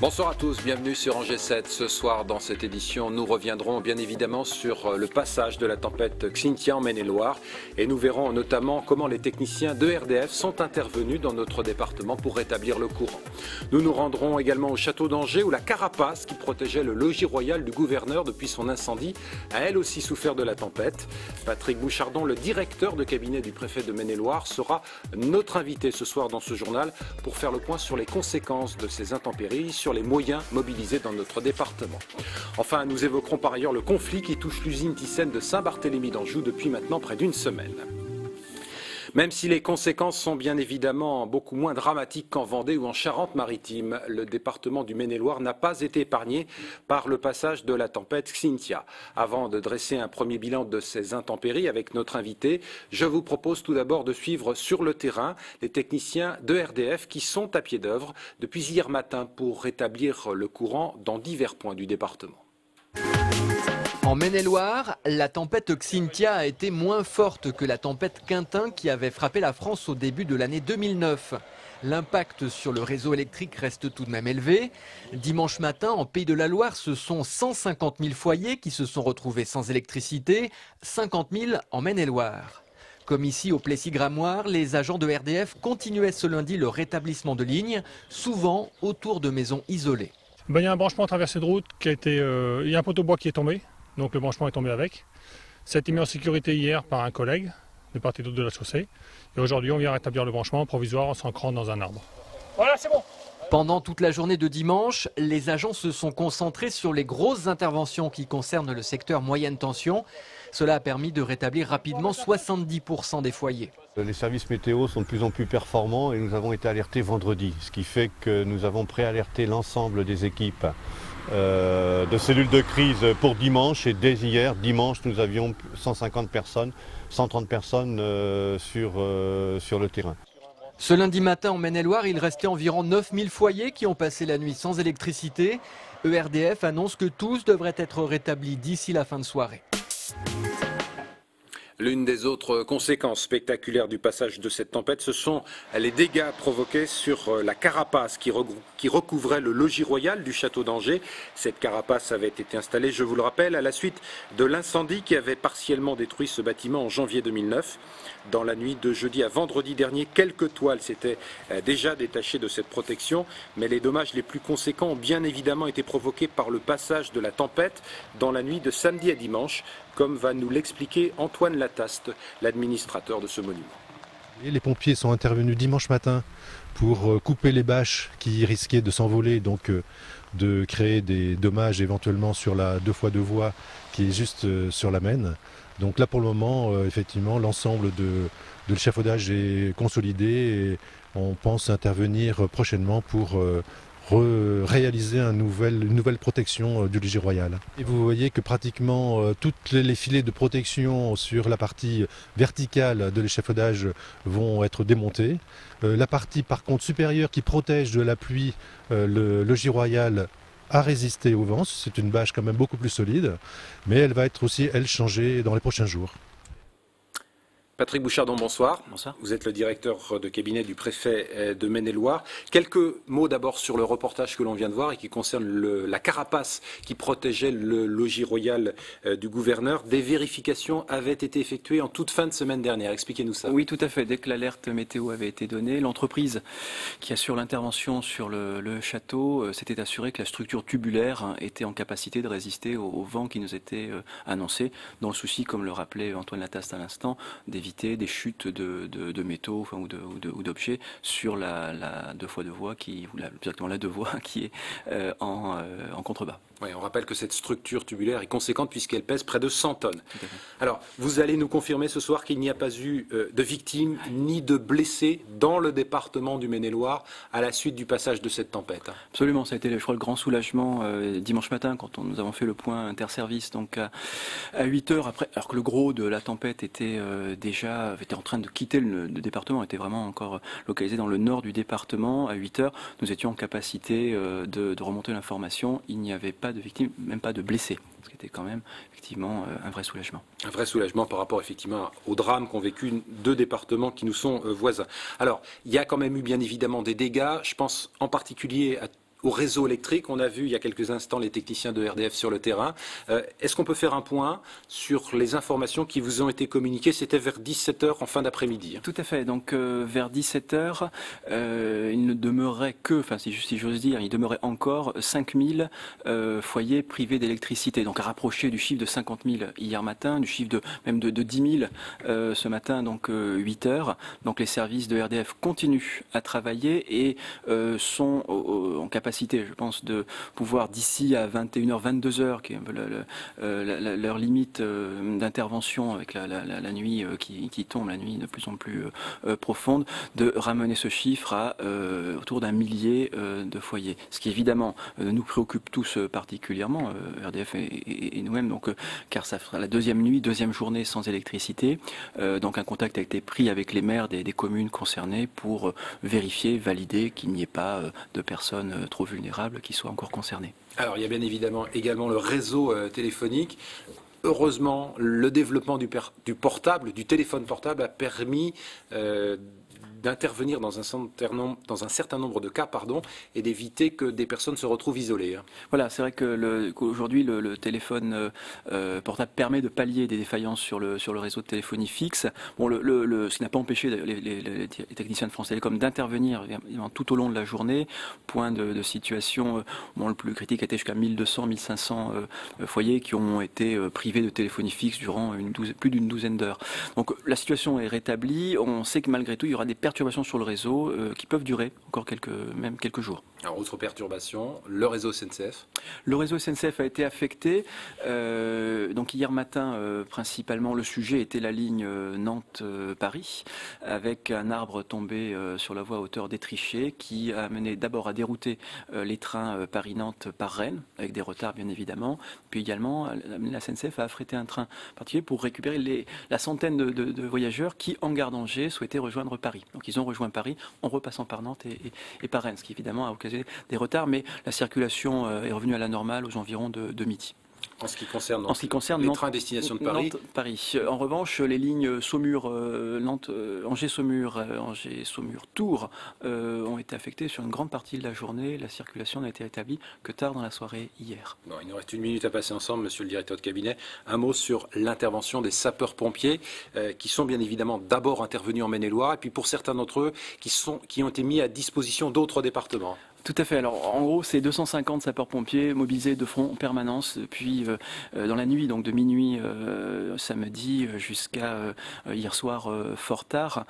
Bonsoir à tous, bienvenue sur Angers 7. Ce soir, dans cette édition, nous reviendrons bien évidemment sur le passage de la tempête Xynthia en Maine-et-Loire et nous verrons notamment comment les techniciens de RDF sont intervenus dans notre département pour rétablir le courant. Nous nous rendrons également au château d'Angers où la carapace qui protégeait le logis royal du gouverneur depuis son incendie a elle aussi souffert de la tempête. Patrick Bouchardon, le directeur de cabinet du préfet de Maine-et-Loire, sera notre invité ce soir dans ce journal pour faire le point sur les conséquences de ces intempéries, sur les moyens mobilisés dans notre département. Enfin, nous évoquerons par ailleurs le conflit qui touche l'usine Thyssen de Saint-Barthélemy d'Anjou depuis maintenant près d'une semaine. Même si les conséquences sont bien évidemment beaucoup moins dramatiques qu'en Vendée ou en Charente-Maritime, le département du Maine-et-Loire n'a pas été épargné par le passage de la tempête Xynthia. Avant de dresser un premier bilan de ces intempéries avec notre invité, je vous propose tout d'abord de suivre sur le terrain les techniciens de RDF qui sont à pied d'œuvre depuis hier matin pour rétablir le courant dans divers points du département. En Maine-et-Loire, la tempête Xynthia a été moins forte que la tempête Quintin qui avait frappé la France au début de l'année 2009. L'impact sur le réseau électrique reste tout de même élevé. Dimanche matin, en Pays de la Loire, ce sont 150 000 foyers qui se sont retrouvés sans électricité, 50 000 en Maine-et-Loire. Comme ici au Plessis-Gramoire, les agents de RDF continuaient ce lundi le rétablissement de lignes, souvent autour de maisons isolées. Il y a un branchement traversé de route qui a été. Il y a un poteau bois qui est tombé. Donc le branchement est tombé avec. Ça a été mis en sécurité hier par un collègue de part et d'autre de la chaussée. Et aujourd'hui, on vient rétablir le branchement provisoire en s'ancrant dans un arbre. Voilà, c'est bon. Pendant toute la journée de dimanche, les agents se sont concentrés sur les grosses interventions qui concernent le secteur moyenne tension. Cela a permis de rétablir rapidement 70% des foyers. Les services météo sont de plus en plus performants et nous avons été alertés vendredi, ce qui fait que nous avons préalerté l'ensemble des équipes de cellules de crise pour dimanche, et dès hier, dimanche, nous avions 150 personnes, 130 personnes sur le terrain. Ce lundi matin en Maine-et-Loire, il restait environ 9000 foyers qui ont passé la nuit sans électricité. ERDF annonce que tous devraient être rétablis d'ici la fin de soirée. L'une des autres conséquences spectaculaires du passage de cette tempête, ce sont les dégâts provoqués sur la carapace qui recouvrait le logis royal du château d'Angers. Cette carapace avait été installée, je vous le rappelle, à la suite de l'incendie qui avait partiellement détruit ce bâtiment en janvier 2009. Dans la nuit de jeudi à vendredi dernier, quelques toiles s'étaient déjà détachées de cette protection, mais les dommages les plus conséquents ont bien évidemment été provoqués par le passage de la tempête dans la nuit de samedi à dimanche, comme va nous l'expliquer Antoine Lataste, l'administrateur de ce monument. Les pompiers sont intervenus dimanche matin pour couper les bâches qui risquaient de s'envoler, donc de créer des dommages éventuellement sur la 2x2 voies qui est juste sur la Maine. Donc là pour le moment, effectivement, l'ensemble de l'échafaudage est consolidé et on pense intervenir prochainement pour réaliser une nouvelle protection du logis royal. Et vous voyez que pratiquement toutes les filets de protection sur la partie verticale de l'échafaudage vont être démontés. La partie par contre supérieure qui protège de la pluie le logis royal a résisté au vent. C'est une bâche quand même beaucoup plus solide, mais elle va être aussi, elle, changée dans les prochains jours. Patrick Bouchardon, bonsoir. Bonsoir. Vous êtes le directeur de cabinet du préfet de Maine-et-Loire. Quelques mots d'abord sur le reportage que l'on vient de voir et qui concerne la carapace qui protégeait le logis royal du gouverneur. Des vérifications avaient été effectuées en toute fin de semaine dernière. Expliquez-nous ça. Oui, tout à fait. Dès que l'alerte météo avait été donnée, l'entreprise qui assure l'intervention sur le château s'était assurée que la structure tubulaire était en capacité de résister au vent qui nous était annoncé, dans le souci, comme le rappelait Antoine Lataste à l'instant, d'éviter des chutes de métaux enfin, ou d'objets sur la 2x2 voies, exactement la 2 voies qui est en contrebas. Oui, on rappelle que cette structure tubulaire est conséquente puisqu'elle pèse près de 100 tonnes. Alors, vous allez nous confirmer ce soir qu'il n'y a pas eu de victimes ni de blessés dans le département du Maine-et-Loire à la suite du passage de cette tempête. Absolument, ça a été, je crois, le grand soulagement dimanche matin quand nous avons fait le point interservice donc à 8 heures après, alors que le gros de la tempête était en train de quitter le département, était vraiment encore localisé dans le nord du département. À 8 heures, nous étions en capacité de remonter l'information. Il n'y avait pas de victimes, même pas de blessés, ce qui était quand même effectivement un vrai soulagement. Un vrai soulagement par rapport effectivement au drame qu'ont vécu deux départements qui nous sont voisins. Alors, il y a quand même eu bien évidemment des dégâts, je pense en particulier au réseau électrique. On a vu il y a quelques instants les techniciens de RDF sur le terrain. Est-ce qu'on peut faire un point sur les informations qui vous ont été communiquées? C'était vers 17 h en fin d'après-midi. Tout à fait. Donc vers 17 h, il ne demeurait que, enfin si j'ose dire, il demeurait encore 5000 foyers privés d'électricité. Donc à rapprocher du chiffre de 50 000 hier matin, du chiffre même de 10 000 ce matin, donc 8 h. Donc les services de RDF continuent à travailler et sont en capacité, je pense, de pouvoir d'ici à 21 h, 22 h, qui est un peu leur limite d'intervention avec la nuit qui tombe, la nuit de plus en plus profonde, de ramener ce chiffre à autour d'1 millier de foyers. Ce qui évidemment nous préoccupe tous particulièrement, RDF et nous-mêmes, donc car ça fera la deuxième journée sans électricité. Donc un contact a été pris avec les maires des communes concernées pour vérifier, valider qu'il n'y ait pas de personnes trop vulnérables qui soient encore concernées. Alors il y a bien évidemment également le réseau téléphonique. Heureusement, le développement du téléphone portable a permis d'intervenir dans un certain nombre de cas, et d'éviter que des personnes se retrouvent isolées. Voilà, c'est vrai qu'aujourd'hui le téléphone portable permet de pallier des défaillances sur le réseau de téléphonie fixe. Bon, ce qui n'a pas empêché les techniciens de France Télécom d'intervenir tout au long de la journée. Point de situation, le plus critique était jusqu'à 1200, 1500 foyers qui ont été privés de téléphonie fixe durant plus d'une douzaine d'heures. Donc la situation est rétablie. On sait que malgré tout, il y aura des perturbations sur le réseau qui peuvent durer encore même quelques jours. Alors, autre perturbation, le réseau SNCF. Le réseau SNCF a été affecté. Donc hier matin, principalement, le sujet était la ligne Nantes-Paris, avec un arbre tombé sur la voie à hauteur d'Étriché, qui a mené d'abord à dérouter les trains Paris-Nantes par Rennes, avec des retards bien évidemment. Puis également, la SNCF a affrété un train particulier pour récupérer la centaine de voyageurs qui, en gare d'Angers, souhaitaient rejoindre Paris. Donc ils ont rejoint Paris en repassant par Nantes et par Rennes, ce qui évidemment a occasionné des retards, mais la circulation est revenue à la normale aux environs de midi. En ce qui concerne les trains à destination de Paris. Paris. En revanche, les lignes Saumur, Angers-Saumur, Angers-Saumur-Tours ont été affectées sur une grande partie de la journée. La circulation n'a été établie que tard dans la soirée hier. Bon, il nous reste 1 minute à passer ensemble, monsieur le directeur de cabinet. Un mot sur l'intervention des sapeurs-pompiers qui sont bien évidemment d'abord intervenus en Maine-et-Loire et puis pour certains d'entre eux qui ont été mis à disposition d'autres départements. Tout à fait. Alors, en gros, c'est 250 sapeurs-pompiers mobilisés de front en permanence depuis dans la nuit, donc de minuit samedi jusqu'à hier soir fort tard,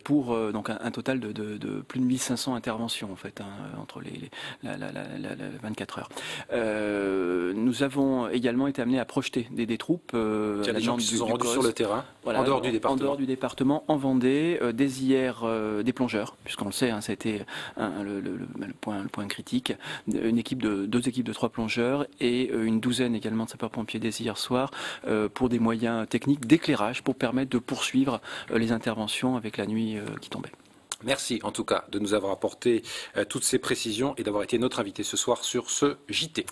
pour donc un total de plus de 1500 interventions en fait entre les 24 heures. Nous avons également été amenés à projeter des troupes. Il y a des gens qui se sont rendus sur le terrain, voilà, en dehors du département, en Vendée, dès hier des plongeurs, puisqu'on le sait, ça a été le point critique, deux équipes de 3 plongeurs et une douzaine également de sapeurs-pompiers dès hier soir pour des moyens techniques d'éclairage pour permettre de poursuivre les interventions avec la nuit qui tombait. Merci en tout cas de nous avoir apporté toutes ces précisions et d'avoir été notre invité ce soir sur ce JT.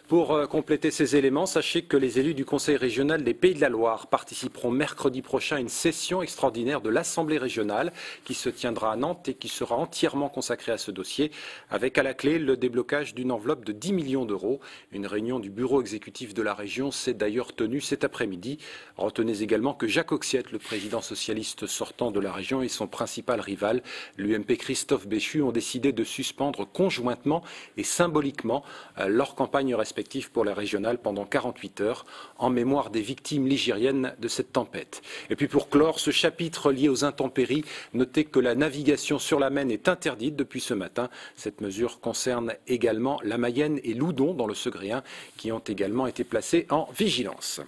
Pour compléter ces éléments, sachez que les élus du Conseil régional des Pays de la Loire participeront mercredi prochain à une session extraordinaire de l'Assemblée régionale qui se tiendra à Nantes et qui sera entièrement consacrée à ce dossier, avec à la clé le déblocage d'une enveloppe de 10 millions d'euros. Une réunion du bureau exécutif de la région s'est d'ailleurs tenue cet après-midi. Retenez également que Jacques Oxiette, le président socialiste sortant de la région, et son principal rival, l'UMP Christophe Béchu, ont décidé de suspendre conjointement et symboliquement leur campagne respective pour la régionale pendant 48 heures en mémoire des victimes ligériennes de cette tempête. Et puis pour clore ce chapitre lié aux intempéries, notez que la navigation sur la Maine est interdite depuis ce matin. Cette mesure concerne également la Mayenne et Loudon dans le Segréen qui ont également été placés en vigilance.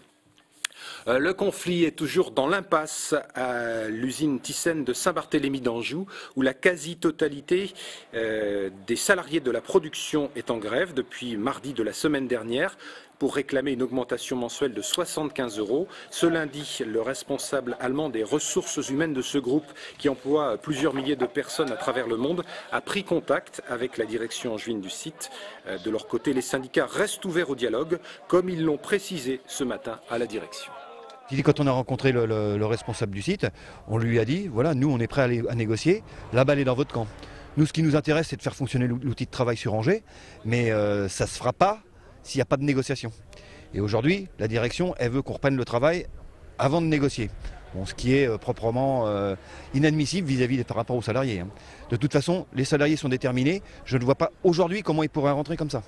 Le conflit est toujours dans l'impasse à l'usine Thyssen de Saint-Barthélemy d'Anjou, où la quasi-totalité des salariés de la production est en grève depuis mardi de la semaine dernière pour réclamer une augmentation mensuelle de 75 €. Ce lundi, le responsable allemand des ressources humaines de ce groupe, qui emploie plusieurs milliers de personnes à travers le monde, a pris contact avec la direction angevine du site. De leur côté, les syndicats restent ouverts au dialogue, comme ils l'ont précisé ce matin à la direction. Quand on a rencontré le responsable du site, on lui a dit, voilà, nous on est prêt à négocier, la balle est dans votre camp. Nous, ce qui nous intéresse, c'est de faire fonctionner l'outil de travail sur Angers, mais ça ne se fera pas s'il n'y a pas de négociation. Et aujourd'hui, la direction, elle veut qu'on reprenne le travail avant de négocier. Bon, ce qui est proprement inadmissible vis-à-vis par rapport aux salariés. De toute façon, les salariés sont déterminés. Je ne vois pas aujourd'hui comment ils pourraient rentrer comme ça.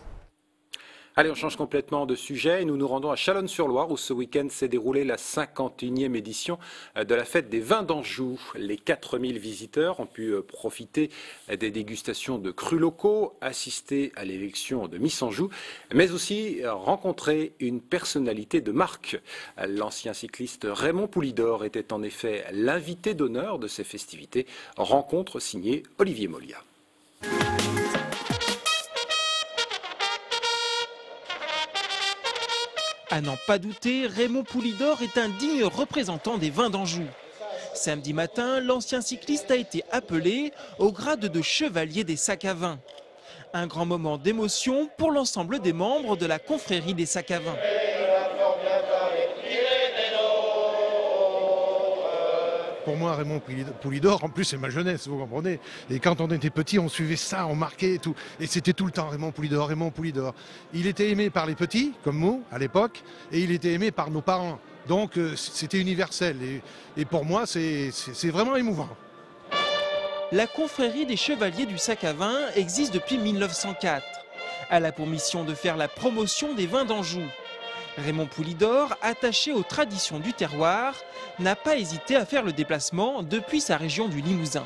Allez, on change complètement de sujet et nous nous rendons à Chalonnes-sur-Loire où ce week-end s'est déroulée la 51e édition de la fête des vins d'Anjou. Les 4000 visiteurs ont pu profiter des dégustations de crus locaux, assister à l'élection de Miss Anjou, mais aussi rencontrer une personnalité de marque. L'ancien cycliste Raymond Poulidor était en effet l'invité d'honneur de ces festivités. Rencontre signée Olivier Molia. À n'en pas douter, Raymond Poulidor est un digne représentant des vins d'Anjou. Samedi matin, l'ancien cycliste a été appelé au grade de chevalier des sacs à vin. Un grand moment d'émotion pour l'ensemble des membres de la confrérie des sacs à vin. Pour moi, Raymond Poulidor, en plus, c'est ma jeunesse, vous comprenez. Et quand on était petit, on suivait ça, on marquait et tout. Et c'était tout le temps Raymond Poulidor, Raymond Poulidor. Il était aimé par les petits, comme nous, à l'époque, et il était aimé par nos parents. Donc, c'était universel. Et pour moi, c'est vraiment émouvant. La confrérie des chevaliers du sac à vin existe depuis 1904. Elle a pour mission de faire la promotion des vins d'Anjou. Raymond Poulidor, attaché aux traditions du terroir, n'a pas hésité à faire le déplacement depuis sa région du Limousin.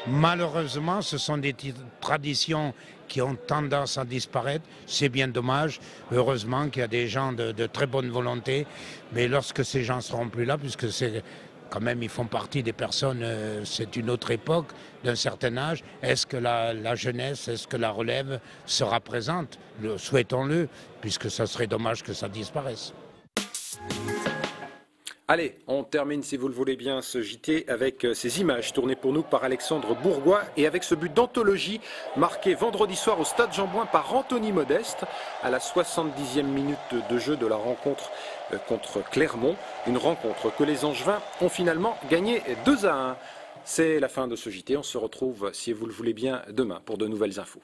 Malheureusement, ce sont des traditions qui ont tendance à disparaître. C'est bien dommage. Heureusement qu'il y a des gens de très bonne volonté. Mais lorsque ces gens ne seront plus là, puisque c'est quand même, ils font partie des personnes, c'est une autre époque, d'un certain âge. Est-ce que la jeunesse, est-ce que la relève sera présente? Souhaitons-le, puisque ça serait dommage que ça disparaisse. Allez, on termine, si vous le voulez bien, ce JT avec ces images tournées pour nous par Alexandre Bourgois et avec ce but d'anthologie marqué vendredi soir au Stade Jean-Bouin par Anthony Modeste à la 70e minute de jeu de la rencontre contre Clermont. Une rencontre que les Angevins ont finalement gagné 2-1. C'est la fin de ce JT. On se retrouve, si vous le voulez bien, demain pour de nouvelles infos.